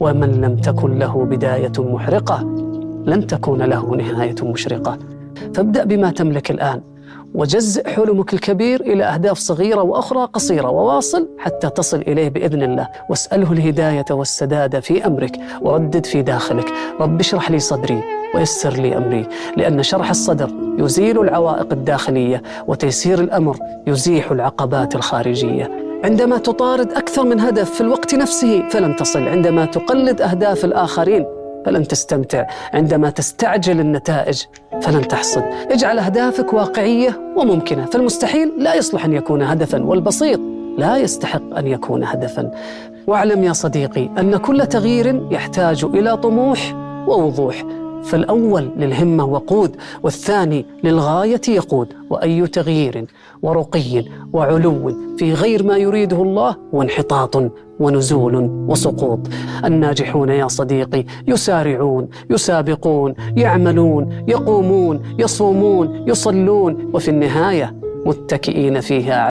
ومن لم تكن له بداية محرقة لن تكون له نهاية مشرقة. فابدأ بما تملك الآن، وجزء حلمك الكبير إلى أهداف صغيرة وأخرى قصيرة، وواصل حتى تصل إليه بإذن الله. واسأله الهداية والسداد في أمرك، وردد في داخلك: رب اشرح لي صدري ويسر لي أمري، لأن شرح الصدر يزيل العوائق الداخلية، وتيسير الأمر يزيح العقبات الخارجية. عندما تطارد أكثر من هدف في الوقت نفسه فلن تصل، عندما تقلد أهداف الآخرين فلن تستمتع، عندما تستعجل النتائج فلن تحصد. اجعل أهدافك واقعية وممكنة، فالمستحيل لا يصلح أن يكون هدفاً، والبسيط لا يستحق أن يكون هدفاً. واعلم يا صديقي أن كل تغيير يحتاج إلى طموح ووضوح، فالأول للهمة وقود، والثاني للغاية يقود. وأي تغيير ورقي وعلو في غير ما يريده الله هو انحطاط ونزول وسقوط. الناجحون يا صديقي يسارعون، يسابقون، يعملون، يقومون، يصومون، يصلون، وفي النهاية متكئين فيها